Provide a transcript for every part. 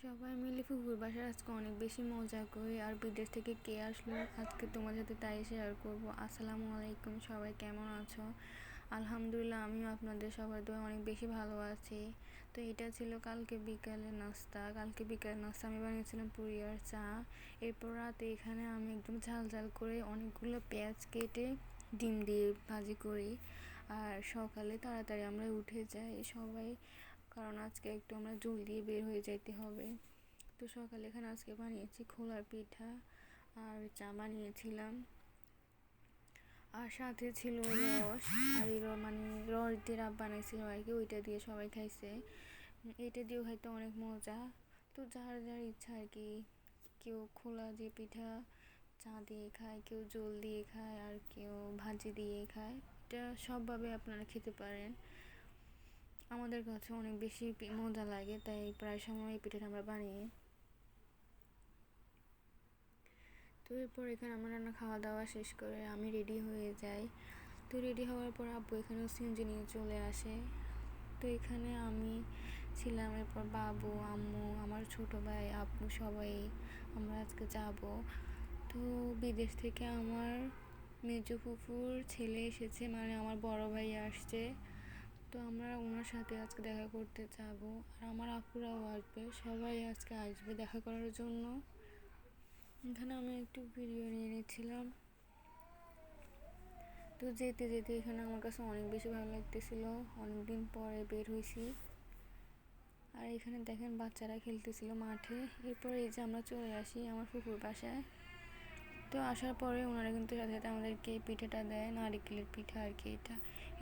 সবাই মিলে ফুফুর বাসায় আজকে অনেক বেশি মজা করি। আর বিদেশ থেকে কে আসলো আজকে তোমার সাথে তাই শেয়ার করব। আসসালামু আলাইকুম, সবাই কেমন আছো? আলহামদুলিল্লাহ, আমিও আপনাদের সবার দোয়া অনেক বেশি ভালো আছি। তো এটা ছিল কালকে বিকালের নাস্তা আমি বানিয়েছিলাম পুরি আর চা। এরপর রাতে এখানে আমি একদম ঝাল ঝাল করে অনেকগুলো পেঁয়াজ কেটে ডিম দিয়ে ভাজি করি। আর সকালে তাড়াতাড়ি আমরা উঠে যাই সবাই, কারণ আজকে একটু আমরা জলদি বের হয়ে যেতে হবে। তো সকালে এখানে আজকে বানিয়েছি খোলার পিঠা আর চা বানিয়েছিলাম। আর সাথে ছিল রস, আর রস দিয়ে রাব বানাইছিল আর কি, ওইটা দিয়ে সবাই খাইছে। এটা দিয়েও খাইতে অনেক মজা। তো যার যার ইচ্ছা আর কি, কেউ খোলা দিয়ে পিঠা চা দিয়ে খায়, কেউ জল দিয়ে খায়, আর কেউ ভাজি দিয়ে খায়। এটা সবভাবে আপনারা খেতে পারেন। আমাদের কাছে অনেক বেশি মজা লাগে, তাই প্রায় সময় এই পিঠাটা আমরা বানিয়ে। তো এরপর এখানে আমার রান্না খাওয়া দাওয়া শেষ করে আমি রেডি হয়ে যাই। তো রেডি হওয়ার পর আব্বু এখানেও সিনজি নিয়ে চলে আসে। তো এখানে আমি ছিলাম, এরপর বাবু, আম্মু, আমার ছোট ভাই, আব্বু সবাই আমরা আজকে যাব। তো বিদেশ থেকে আমার মেজো ফুফুর ছেলে এসেছে, মানে আমার বড় ভাই আসছে। তো আমরা ওনার সাথে আজকে দেখা করতে যাব। আর আমার আপুরাও আসবে, সবাই আজকে আসবে দেখা করার জন্য। এখানে আমি একটু ভিডিও নিয়ে নিচ্ছিলাম। তো যেতে যেতে এখানে আমার কাছে অনেক বেশি ভালো লাগতেছিল, অনেকদিন পরে বের হয়েছি। আর এখানে দেখেন বাচ্চারা খেলতেছিল মাঠে। এরপর এই যে আমরা চলে আসি আমার ফুফুর বাসায়। তো আসার পরে ওনারা কিন্তু সাথে সাথে আমাদেরকে পিঠাটা দেয়, নারিকেলের পিঠা আর কি এটা।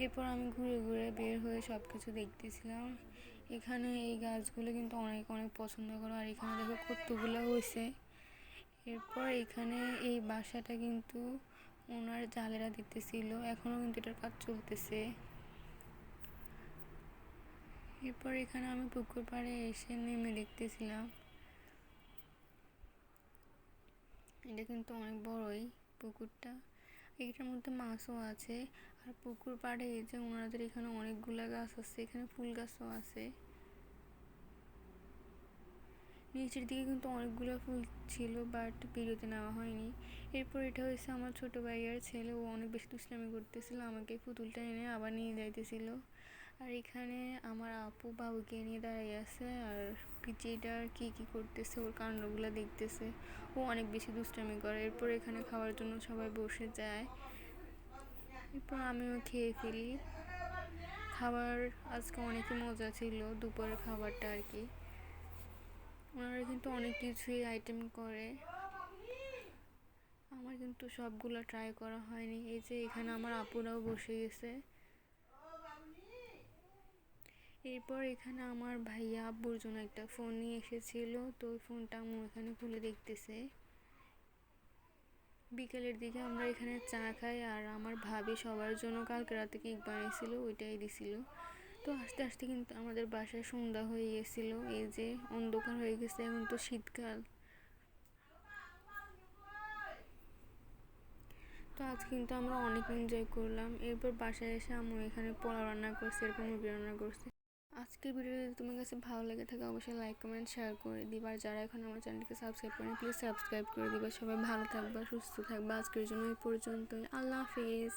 এরপর আমি ঘুরে ঘুরে বের হয়ে সব কিছু দেখতেছিলাম। এখানে এই গাছগুলো কিন্তু অনেক অনেক পছন্দ করো, আর এখানে দেখো কতগুলো হয়েছে। এরপর এখানে এই বাসাটা কিন্তু ওনার জালেরা দিতেছিল, এখনও কিন্তু এটার কাজ চলতেছে। এরপর এখানে আমি পুকুর পাড়ে এসে নেমে দেখতেছিলাম। এটা কিন্তু অনেক বড়ই পুকুরটা, এটার মধ্যে মাছও আছে। আর পুকুর পাড়ে এই যে ওনাদের এখানে অনেকগুলা গাছ আছে, এখানে ফুল গাছও আছে। নিচের দিকে কিন্তু অনেকগুলো ফুল ছিল, বাট ভিডিওতে নেওয়া হয়নি। এরপর এটা হয়েছে আমার ছোট ভাইয়ের ছেলে, ও অনেক বেশি দুষ্টামি করতেছিল, আমাকে পুতুলটা এনে আবার নিয়ে যাইতেছিল। আর এখানে আমার আপু বাবুকে নিয়ে দাঁড়িয়ে আছে, আর পিচিটার কি কি করতেছে, ওর কাণ্ডগুলো দেখতেছে। ও অনেক বেশি দুষ্টামি করে। এরপর এখানে খাওয়ার জন্য সবাই বসে যায়। এরপর আমিও খেয়ে ফেলি খাবার। আজকে অনেকই মজা ছিল দুপুরের খাবারটা আর কি। ওনারা কিন্তু অনেক কিছুই আইটেম করে, আমার কিন্তু সবগুলো ট্রাই করা হয়নি। এই যে এখানে আমার আপুরাও বসে গেছে। এরপর এখানে আমার ভাইয়া আব্বুর জন্য একটা ফোন নিয়ে এসেছিল, তো ওই ফোনটা আমি এখানে খুলে দেখতেছে। বিকেলের দিকে আমরা এখানে চা খাই, আর আমার ভাবি সবার জন্য কালকে রাতে কেক বানিয়েছিল, ওইটাই দিছিল। তো আস্তে আস্তে কিন্তু আমাদের বাসায় সন্ধ্যা হয়ে গেছিলো, এই যে অন্ধকার হয়ে গেছে, এখন তো শীতকাল। তো আজ কিন্তু আমরা অনেক এনজয় করলাম। এরপর বাসায় এসে আম্মু এখানে পোলাও রান্না করছে, এরপর মুরগি রান্না করছে। আজকের ভিডিওটা যদি তোমার কাছে ভালো লেগে থাকে অবশ্যই লাইক কমেন্ট শেয়ার করে দিবা। আর যারা এখন আমার চ্যানেলকে সাবস্ক্রাইব করেনি প্লিজ সাবস্ক্রাইব করে দিবা। সবাই ভালো থাকবা, সুস্থ থাকবা। আজকের জন্য এই পর্যন্তই। আল্লাহ হাফিজ।